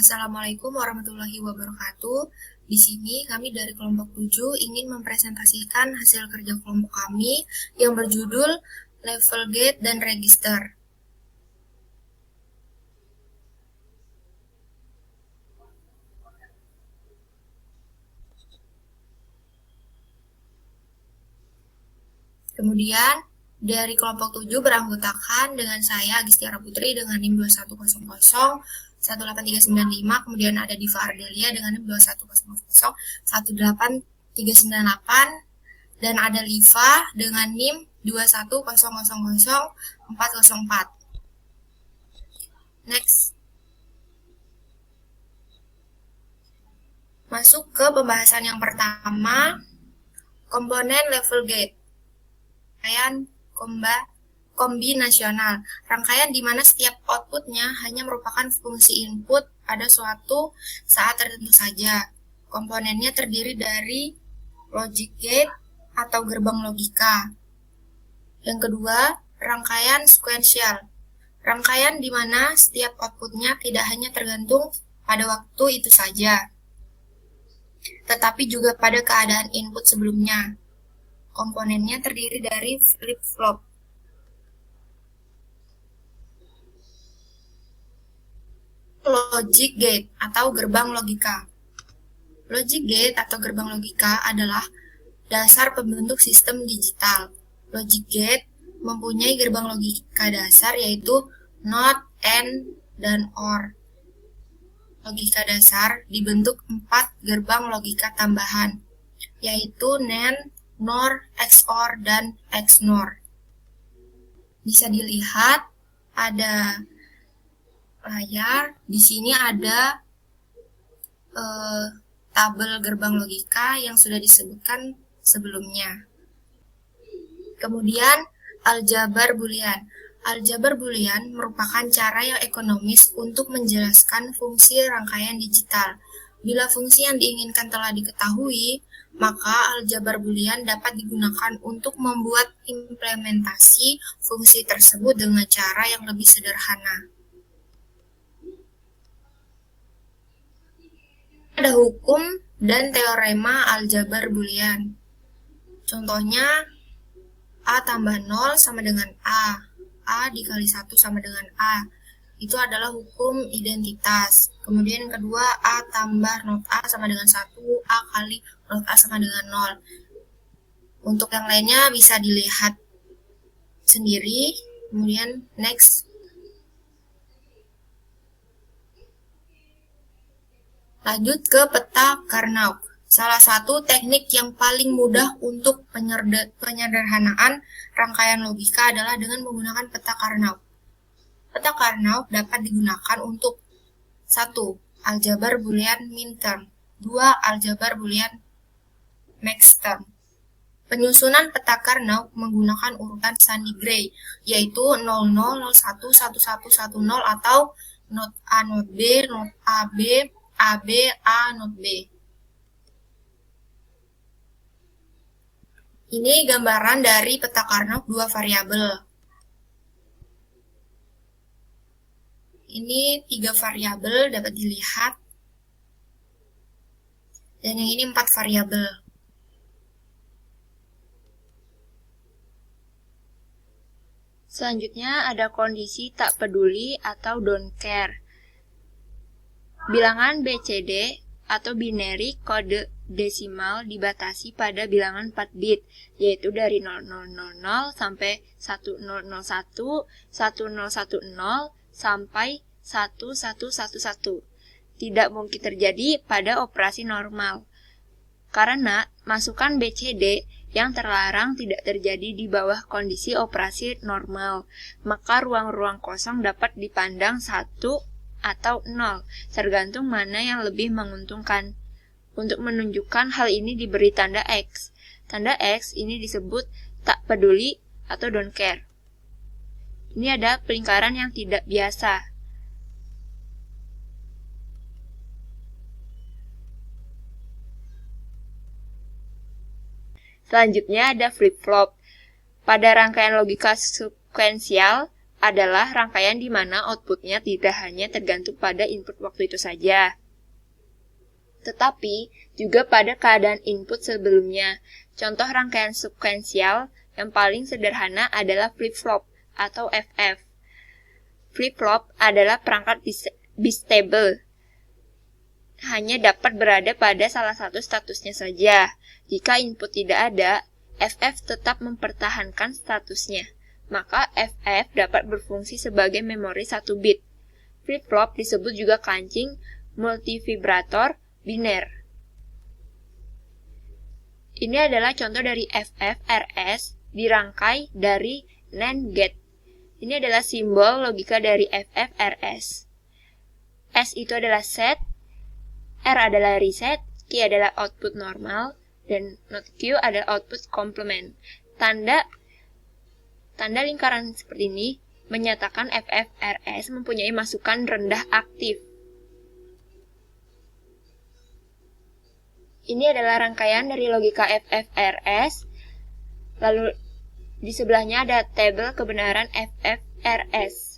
Assalamualaikum warahmatullahi wabarakatuh. Di sini kami dari kelompok 7 ingin mempresentasikan hasil kerja kelompok kami yang berjudul Level Gate dan Register. Kemudian dari kelompok 7 beranggotakan dengan saya Agistiara Putri dengan NIM 2100 18395, kemudian ada Diva Ardelia dengan NIM 21000 18398, dan ada Liva dengan NIM 21000 404. Next. Masuk ke pembahasan yang pertama, komponen level gate. Rangkaian kombinasional, rangkaian di mana setiap outputnya hanya merupakan fungsi input pada suatu saat tertentu saja. Komponennya terdiri dari logic gate atau gerbang logika. Yang kedua, rangkaian sequential, rangkaian di mana setiap outputnya tidak hanya tergantung pada waktu itu saja, tetapi juga pada keadaan input sebelumnya. Komponennya terdiri dari flip-flop. Logic gate atau gerbang logika. Logic gate atau gerbang logika adalah dasar pembentuk sistem digital. Logic gate mempunyai gerbang logika dasar yaitu NOT, AND, dan OR. Logika dasar dibentuk 4 gerbang logika tambahan, yaitu NAND, NOR, XOR, dan XNOR. Bisa dilihat ada layar, di sini ada tabel gerbang logika yang sudah disebutkan sebelumnya. Kemudian aljabar boolean. Aljabar boolean merupakan cara yang ekonomis untuk menjelaskan fungsi rangkaian digital. Bila fungsi yang diinginkan telah diketahui, maka aljabar boolean dapat digunakan untuk membuat implementasi fungsi tersebut dengan cara yang lebih sederhana. Ada hukum dan teorema aljabar boolean. Contohnya, A tambah 0 sama dengan A. A dikali 1 sama dengan A. Itu adalah hukum identitas. Kemudian yang kedua, A tambah not A sama dengan 1, A kali not A sama dengan 0. Untuk yang lainnya bisa dilihat sendiri. Kemudian next. Lanjut ke peta Carnot. Salah satu teknik yang paling mudah untuk penyederhanaan rangkaian logika adalah dengan menggunakan peta Carnot. Peta Carnot dapat digunakan untuk 1. Aljabar boolean minterm, 2. Aljabar boolean maxterm. Penyusunan peta Carnot menggunakan urutan Sunny Gray, yaitu 00, 01, 1110 atau not A, not B, not AB, AB, A, not B. Ini gambaran dari peta Carnot 2 variabel. Ini 3 variabel dapat dilihat. Dan yang ini 4 variabel. Selanjutnya ada kondisi tak peduli atau don't care. Bilangan BCD atau binary kode desimal dibatasi pada bilangan 4 bit, yaitu dari 0000 sampai 1001, 1010 sampai 1111. Tidak mungkin terjadi pada operasi normal, karena masukan BCD yang terlarang tidak terjadi di bawah kondisi operasi normal, maka ruang-ruang kosong dapat dipandang 1 atau 0, tergantung mana yang lebih menguntungkan. Untuk menunjukkan hal ini diberi tanda X. Tanda X ini disebut tak peduli atau don't care. Ini ada pelingkaran yang tidak biasa. Selanjutnya ada flip-flop. Pada rangkaian logika sekuensial, adalah rangkaian di mana outputnya tidak hanya tergantung pada input waktu itu saja, tetapi juga pada keadaan input sebelumnya. Contoh rangkaian sekuensial yang paling sederhana adalah flip-flop atau FF. Flip-flop adalah perangkat bistable. Hanya dapat berada pada salah satu statusnya saja. Jika input tidak ada, FF tetap mempertahankan statusnya. Maka FF dapat berfungsi sebagai memori 1 bit. Flip-flop disebut juga kancing multivibrator biner. Ini adalah contoh dari FFRS dirangkai dari NAND gate. Ini adalah simbol logika dari FFRS. S itu adalah set, R adalah reset, Q adalah output normal, dan not Q adalah output complement. Tanda lingkaran seperti ini menyatakan FFRS mempunyai masukan rendah aktif. Ini adalah rangkaian dari logika FFRS. Lalu di sebelahnya ada tabel kebenaran FFRS.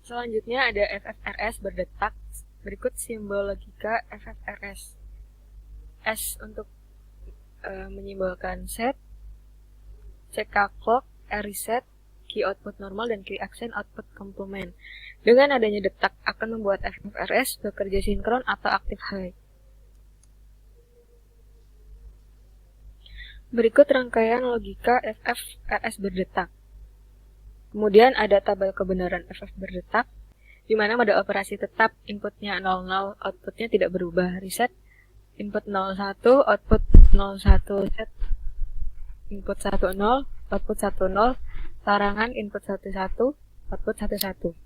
Selanjutnya ada FFRS berdetak. Berikut simbol logika FFRS. S untuk menyimbolkan set, CK clock, R reset, Q output normal, dan Q accent output complement. Dengan adanya detak akan membuat FFRS bekerja sinkron atau aktif high. Berikut rangkaian logika FFRS berdetak. Kemudian ada tabel kebenaran FF berdetak, di mana pada operasi tetap inputnya 00, outputnya tidak berubah. Reset, input 01, output 01, set, input 10, output 10, larangan input 11, output 11.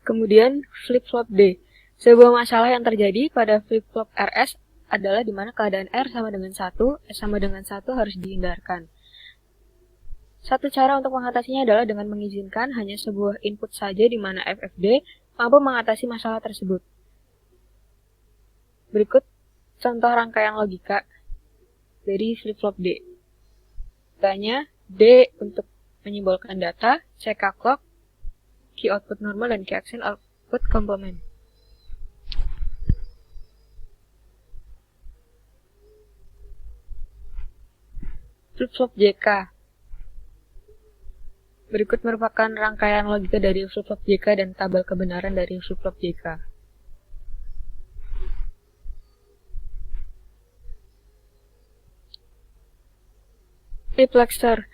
Kemudian flip-flop D. Sebuah masalah yang terjadi pada flip-flop RS adalah di mana keadaan R sama dengan 1, S sama dengan 1 harus dihindarkan. Satu cara untuk mengatasinya adalah dengan mengizinkan hanya sebuah input saja di mana FFD mampu mengatasi masalah tersebut. Berikut contoh rangkaian logika dari flip-flop D. Tanya D untuk menyimbolkan data, CK clock, Q output normal, dan Q accent output complement. Flip-flop JK. Berikut merupakan rangkaian logika dari flip-flop JK dan tabel kebenaran dari flip-flop JK. Multiplexer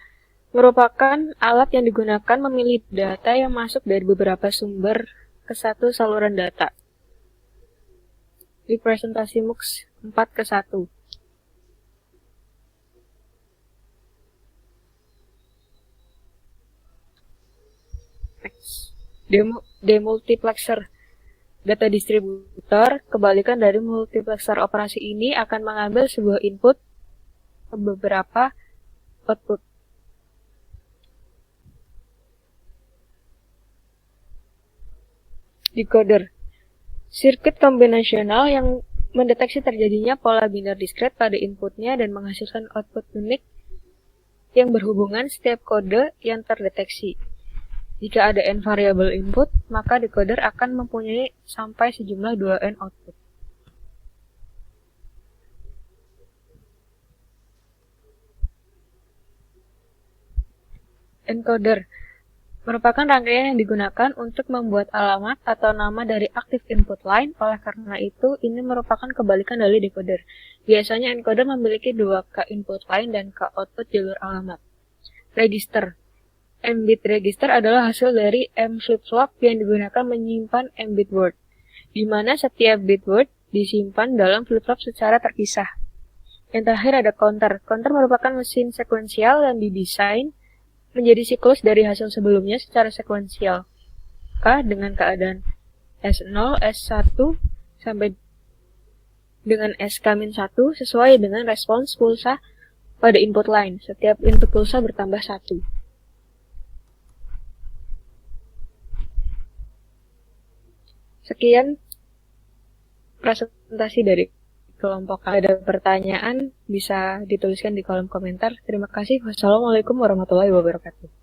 merupakan alat yang digunakan memilih data yang masuk dari beberapa sumber ke satu saluran data. Representasi MUX 4:1. Demultiplexer. Data distributor, kebalikan dari multiplexer operasi ini akan mengambil sebuah input ke beberapa output. Decoder. Sirkuit kombinasional yang mendeteksi terjadinya pola biner diskret pada inputnya dan menghasilkan output unik yang berhubungan setiap kode yang terdeteksi. Jika ada n variabel input, maka decoder akan mempunyai sampai sejumlah 2n output. Encoder merupakan rangkaian yang digunakan untuk membuat alamat atau nama dari aktif input line. Oleh karena itu, ini merupakan kebalikan dari decoder. Biasanya encoder memiliki 2 K input line dan K output jalur alamat. Register. M-bit register adalah hasil dari M flip-flop yang digunakan menyimpan M-bit word, di mana setiap bit word disimpan dalam flip-flop secara terpisah. Yang terakhir ada counter. Counter merupakan mesin sekuensial yang didesain menjadi siklus dari hasil sebelumnya secara sekuensial. K dengan keadaan S0, S1, sampai dengan SK-1 sesuai dengan respons pulsa pada input line. Setiap input pulsa bertambah 1. Sekian presentasi dari kelompok ada pertanyaan bisa dituliskan di kolom komentar. Terima kasih. Wassalamualaikum warahmatullahi wabarakatuh.